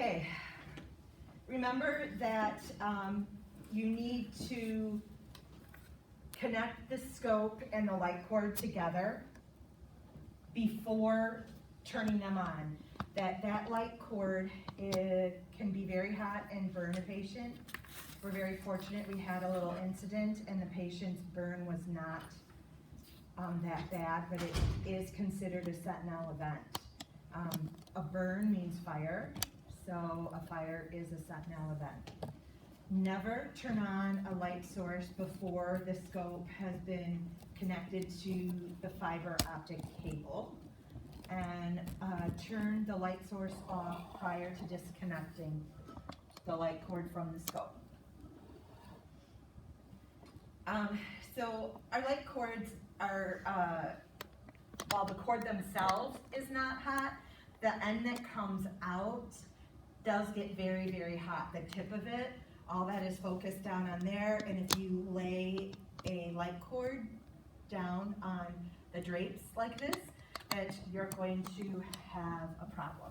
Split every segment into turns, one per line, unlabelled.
Okay, remember that you need to connect the scope and the light cord together before turning them on. That light cord can be very hot and burn a patient. We're very fortunate we had a little incident and the patient's burn was not that bad, but it is considered a sentinel event. A burn means fire, so a fire is a sentinel event. Never turn on a light source before the scope has been connected to the fiber optic cable, and turn the light source off prior to disconnecting the light cord from the scope. So our light cords are, while the cord themselves is not hot, the end that comes out does get very, very hot. The tip of it, all that is focused down on there, and if you lay a light cord down on the drapes like this, that you're going to have a problem.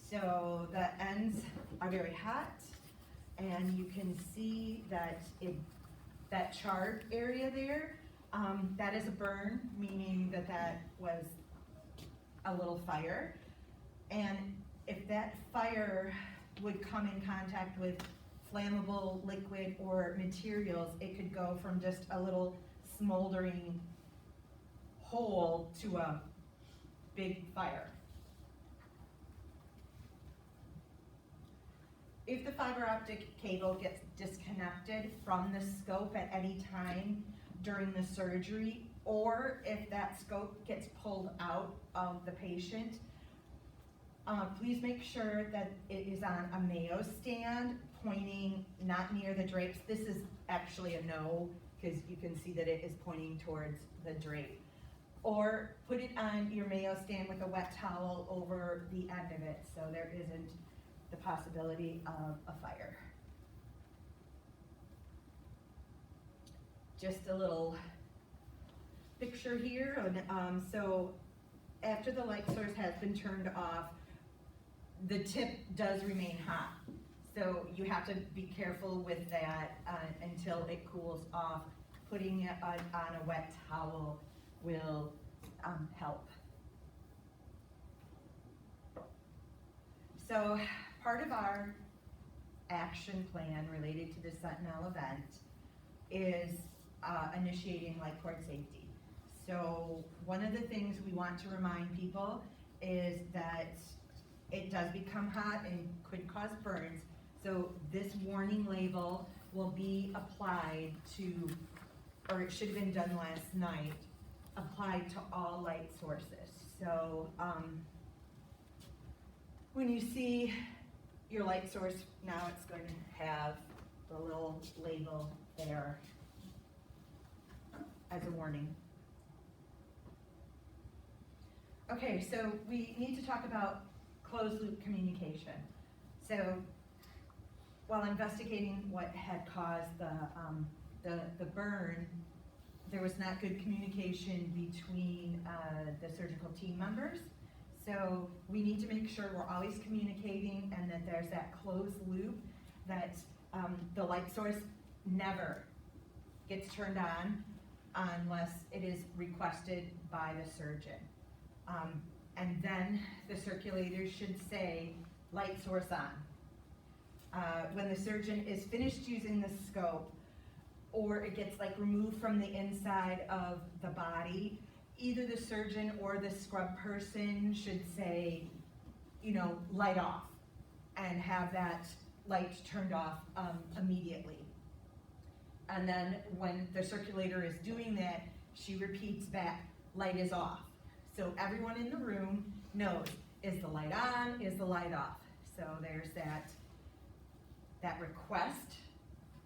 So the ends are very hot, and you can see that that charred area there, that is a burn, meaning that was a little fire. And if that fire would come in contact with flammable liquid or materials, it could go from just a little smoldering hole to a big fire. If the fiber optic cable gets disconnected from the scope at any time during the surgery, or if that scope gets pulled out of the patient, please make sure that it is on a Mayo stand, pointing not near the drapes. This is actually a no, because you can see that it is pointing towards the drape. Or put it on your Mayo stand with a wet towel over the end of it, so there isn't the possibility of a fire. Just a little picture here. So after the light source has been turned off, the tip does remain hot. So you have to be careful with that until it cools off. Putting it on a wet towel will help. So part of our action plan related to the sentinel event is initiating light cord safety. So one of the things we want to remind people is that it does become hot and could cause burns. So this warning label will be applied to, or it should have been done last night, applied to all light sources. So when you see your light source, now it's going to have the little label there as a warning. Okay, so we need to talk about closed loop communication. So while investigating what had caused the burn, there was not good communication between the surgical team members. So we need to make sure we're always communicating and that there's that closed loop, that the light source never gets turned on unless it is requested by the surgeon. And then the circulators should say light source on. When the surgeon is finished using the scope, or it gets like removed from the inside of the body, either the surgeon or the scrub person should say, you know, light off, and have that light turned off immediately. And then when the circulator is doing that, she repeats back, light is off. So everyone in the room knows, is the light on, is the light off? So there's that request,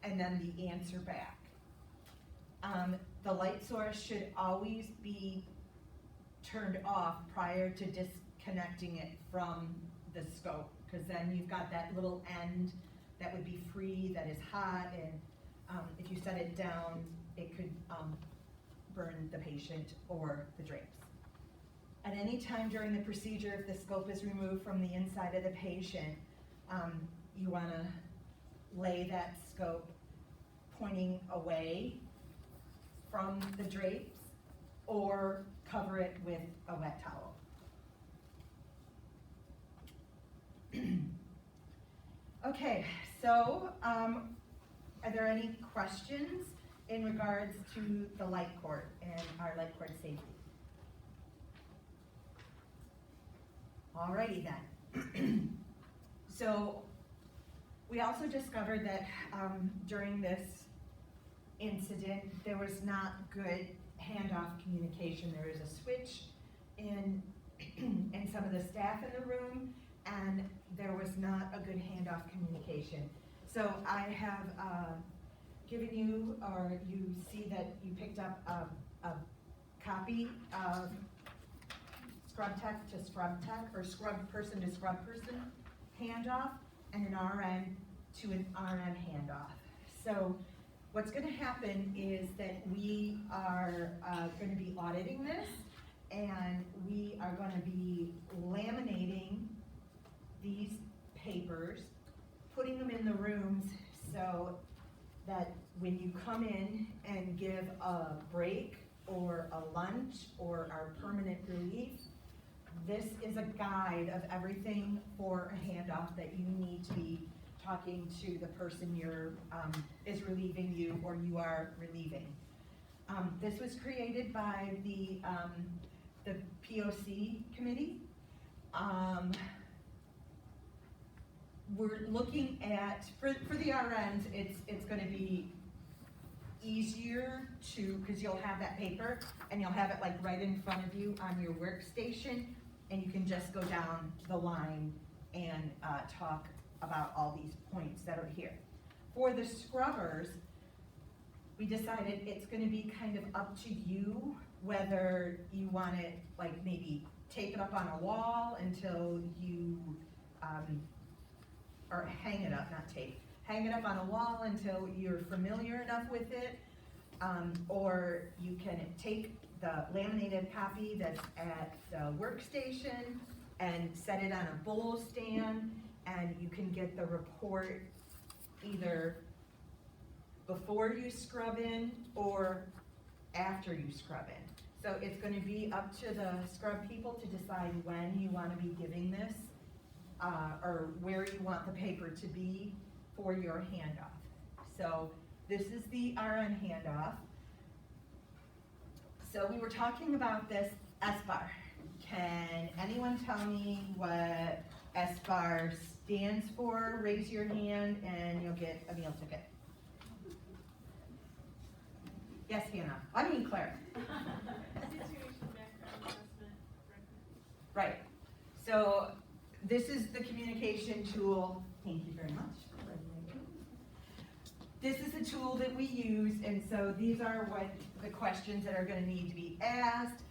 and then the answer back. The light source should always be turned off prior to disconnecting it from the scope, because then you've got that little end that would be free, that is hot, and if you set it down, it could burn the patient or the drapes. At any time during the procedure, if the scope is removed from the inside of the patient, you want to lay that scope pointing away from the drapes or cover it with a wet towel. Okay, so are there any questions in regards to the light cord and our light cord safety? Alrighty then. So we also discovered that during this incident, there was not good handoff communication. There was a switch in some of the staff in the room, and there was not a good handoff communication. So I have given you, or you see that you picked up a copy of scrub tech to scrub tech, or scrub person to scrub person handoff, and an RN to an RN handoff. So what's going to happen is that we are going to be auditing this, and we are going to be laminating these papers, putting them in the rooms so that when you come in and give a break or a lunch or our permanent relief, this is a guide of everything for a handoff that you need to be talking to the person is relieving you or you are relieving. This was created by the POC committee. We're looking at, for the RNs, it's going to be easier because you'll have that paper and you'll have it like right in front of you on your workstation, and you can just go down the line and talk about all these points that are here. For the scrubbers, we decided it's going to be kind of up to you whether you want to like maybe tape it up on a wall until you, or hang it up, not tape, hang it up on a wall until you're familiar enough with it, or you can take the laminated copy that's at the workstation and set it on a bowl stand, and you can get the report either before you scrub in or after you scrub in. So it's going to be up to the scrub people to decide when you want to be giving this, or where you want the paper to be for your handoff. So this is the RN handoff. So we were talking about this SBAR. Can anyone tell me what SBAR stands for? Raise your hand and you'll get a meal ticket. Yes, Hannah. I mean Claire.
Situation background assessment.
Right. So this is the communication tool. Thank you very much. This is the tool that we use, and so these are what the questions that are going to need to be asked.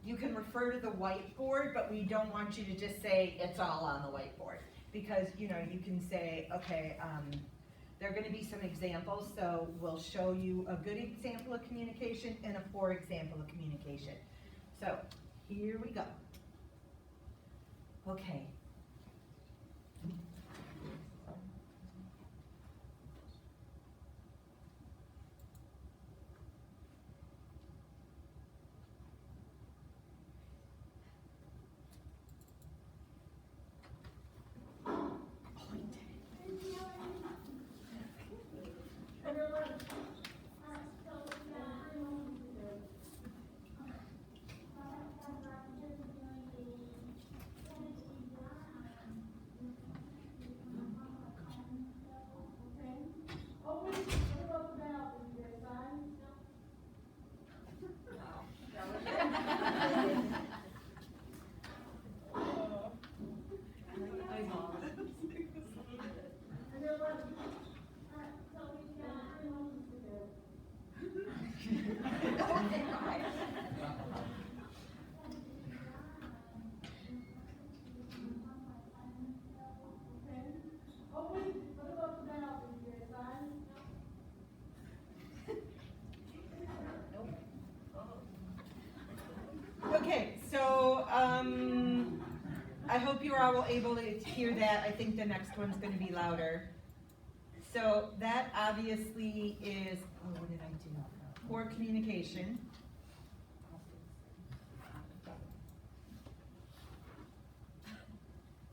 You can refer to the whiteboard, but we don't want you to just say it's all on the whiteboard, because you can say, okay, there are going to be some examples, so we'll show you a good example of communication and a poor example of communication. So here we go. Okay. you're all able to hear that, I think the next one's gonna be louder. So that obviously is, oh, what did I do? Poor communication.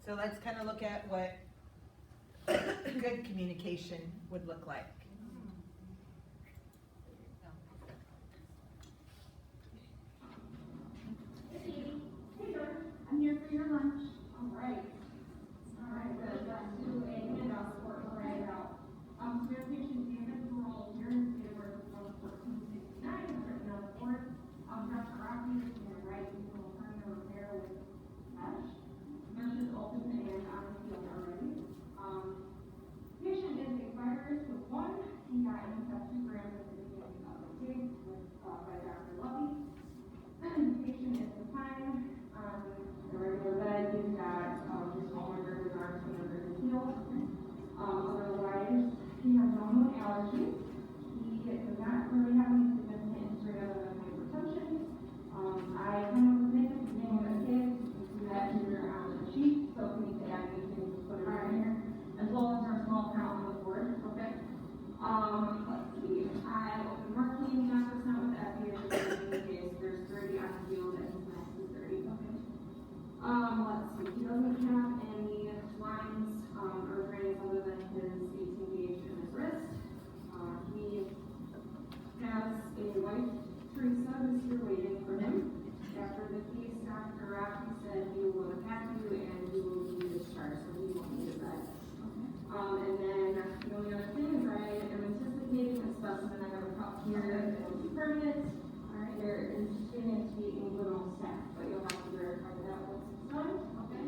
So let's kind of look at what good communication would look like.
I'm here for your lunch. All right. All right, good. Let's do a handout for the handout. Communication David Rule here in the state of Arkansas, 1469, is written on the board. Dr. Rocky is to the right, you will find the repair with mesh. Mesh is open and on the field already. Patient is a virus with one. He got himself 2 grams at the beginning of the day by Dr. Lovey. Patient is confined. The regular bed, he's got just all under his arms and under his heels. Otherwise, he has no known allergies. He does not really have any significant history other than hypertension. I kind of was making the name of the kid. You can see that here on the sheet. So if we need to add anything, just put it right in here. As well as our small count on the board. Okay. Let's see. I opened marking 9% with FDA in case there's 30 on the field and his max is 30. Okay. Let's see. He doesn't have any lines or drains other than his 18 gauge in his wrist. He has a wife, Teresa, who's here waiting for him. After the case, Dr. Rocky said he will attack you and you will be discharged, so he won't need a bed. Okay. And then the only other thing is I am anticipating a specimen. I have a cup here that will be permanent. Alright, there is going to be inguinal sac, but you'll have to verify that once it's done. Okay.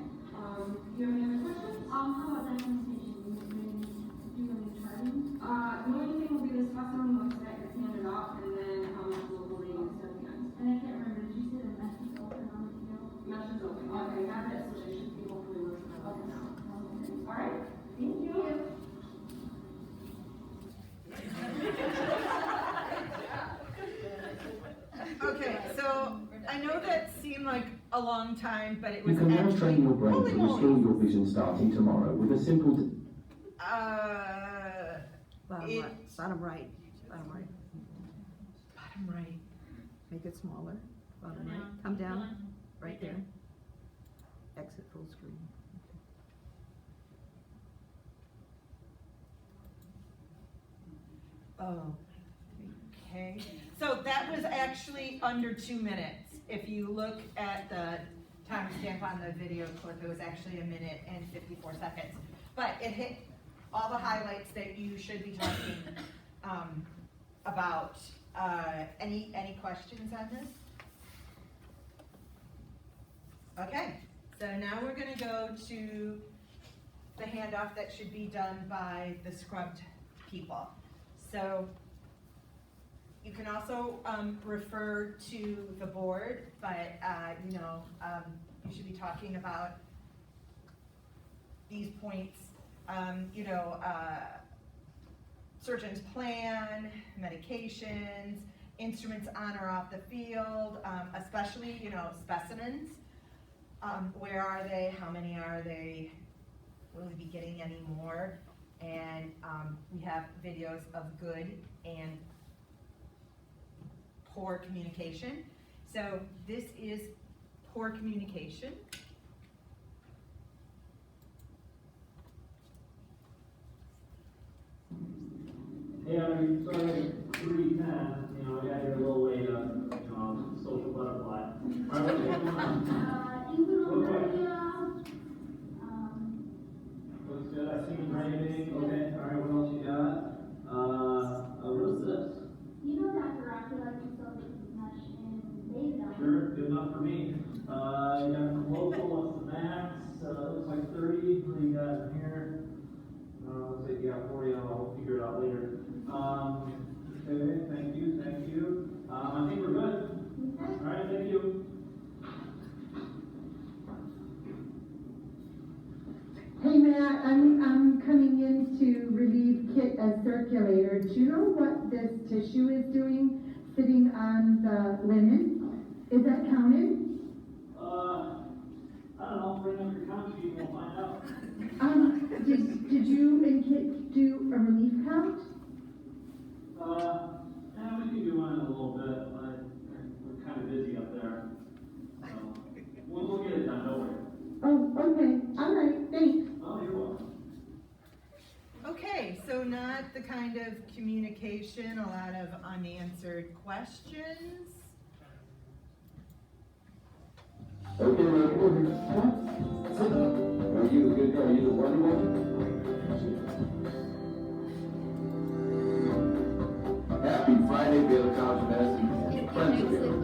Do you have any other questions? How about documentation? Do you have any charting? The only thing will be the specimen once that gets handed off, and then local readings at the end. And I can't remember, did you say the mesh is open on the field? Mesh is open. Okay, I got it, so they should be hopefully listening okay now. Okay. Alright, thank you.
Okay, so I know that seemed like a long time, but it
You
was
can now
actually,
train your brain
holy
to
moly.
restore your vision starting tomorrow with a simple...
Bottom
It-
right, bottom right, bottom right.
Bottom right.
Make it smaller, bottom
Come
right,
down.
come
Keep
down,
going.
right there. Exit full screen.
Oh, okay. So that was actually under 2 minutes. If you look at the timestamp on the video clip, it was actually 1 minute and 54 seconds. But it hit all the highlights that you should be talking about. Any questions on this? Okay, so now we're gonna go to the handoff that should be done by the scrubbed people. So you can also refer to the board, but you should be talking about these points. Surgeon's plan, medications, instruments on or off the field, especially specimens. Where are they? How many are they? Will we be getting any more? And we have videos of good and poor communication. So this is poor communication.
Hey, I'm sorry, 3:10, I got here a little late, social butterfly. All right, what's going on? Real quick. Looks good, I see you writing, okay, all right, what else you got? What is this?
You know Dr. Rocky likes to sell this mesh in Bayville.
Sure, good enough for me. You got the local, what's the max? Looks like 30, what do you got in here? Looks like you got 40, I'll figure it out later. Okay, thank you. I think we're good. All right, thank you.
Hey Matt, I'm coming in to relieve Kit a circulator. Do you know what this tissue is doing sitting on the linen? Is that counted?
I don't know, bring up your count sheet and we'll find out.
Did you and Kit do a relief count?
Yeah, we can do one in a little bit, but we're kind of busy up there. So, we'll get it done, don't worry.
Oh, okay, all right, thanks.
Oh, you're welcome.
Okay, so not the kind of communication, a lot of unanswered questions.
Okay, are you the good guy? Are you the Wonder Woman? Happy Friday, Baylor College of Medicine and friends of Baylor.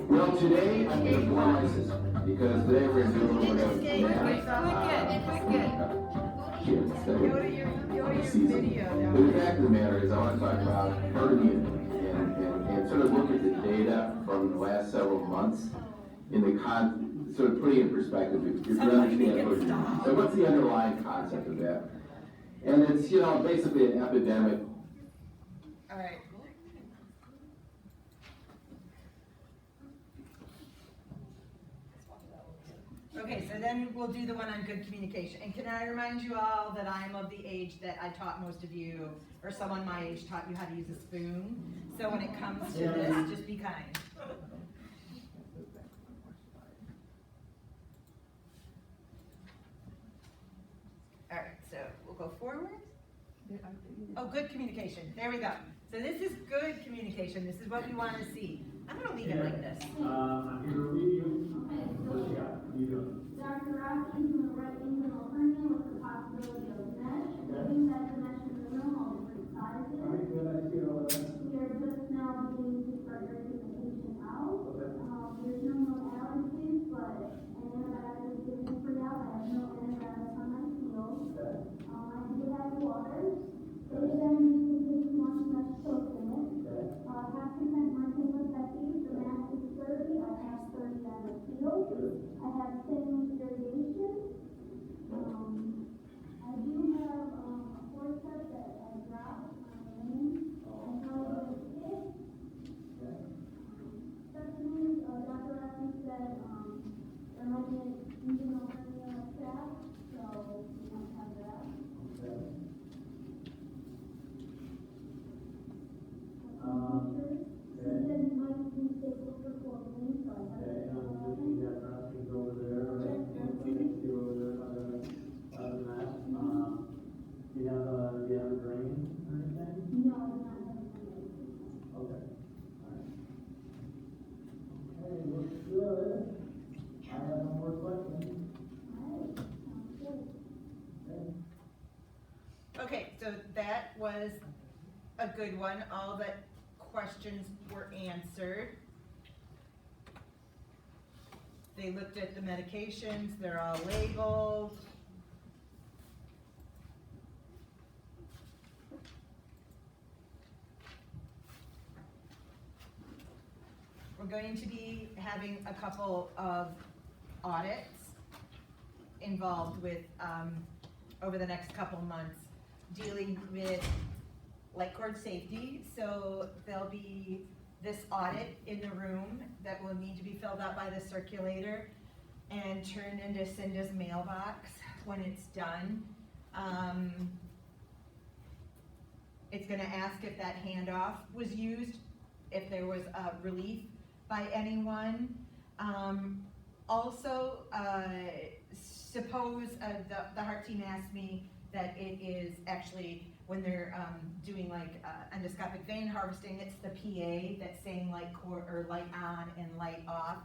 Well, today I'm going to go ISIS because today we're going to do a little bit of math. Kids,
Go to your video.
But the fact of the matter is, I want to talk about hernia and sort of look at the data from the last several months in the sort of putting it in perspective. If you understand so what's the underlying concept of that? And it's, basically an epidemic.
All right. Okay, so then we'll do the one on good communication. And can I remind you all that I'm of the age that I taught most of you, or someone my age taught you how to use a spoon. So when it comes to this, just be kind. All right, so we'll go forward. Oh, good communication. There we go. So this is good communication. This is what we want to see. I'm going to leave it like this.
I'm here to review. What you got? What are you doing?
Dr. Ross, into the right inguinal hernia with the possibility of mesh. Given that the mesh in the room, all different sizes.
All right, good, I see all that.
We are just now beginning to start breaking the patient out.
Okay.
There's no modalities, but an antibiotic is given for now. I have no antibiotics on my field.
Okay.
I do have water. It is then using this one mesh soak in it.
Okay.
0.5% mercury with Becky. The max is 30. I have 30 on the field. I have 10 week variation. I do have a forceps that I dropped on the lane. I know that it's it. Secondly, Dr. Rasmus said there might be an inguinal hernia staff, so we don't have that.
Okay.
He said he might be stable for 4 weeks, so I have
Okay,
to.
you got Rasmus over there, right? You over there, other than that, do you have a drain or anything?
No, I'm not having any.
Okay. Alright. Okay, looks good. I have no more questions.
Alright, sounds good.
Okay.
Okay, so that was a good one. All the questions were answered. They looked at the medications, they're all labeled. We're going to be having a couple of audits involved with, over the next couple months, dealing with light cord safety. So there'll be this audit in the room that will need to be filled out by the circulator and turned into Cinda's mailbox when it's done. It's gonna ask if that handoff was used, if there was a relief by anyone. Also, suppose the heart team asked me that it is actually, when they're doing like endoscopic vein harvesting, it's the PA that's saying light cord or light on and light off.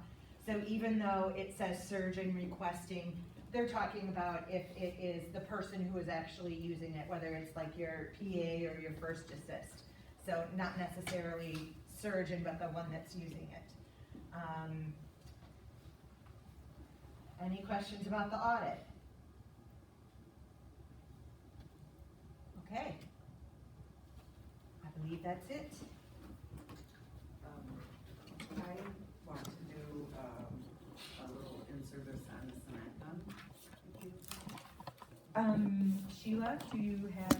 So even though it says surgeon requesting, they're talking about if it is the person who is actually using it, whether it's like your PA or your first assist. So not necessarily surgeon, but the one that's using it. Any questions about the audit? Okay. I believe that's it.
I want to do a little in-service on the snack bun.
Sheila, do you have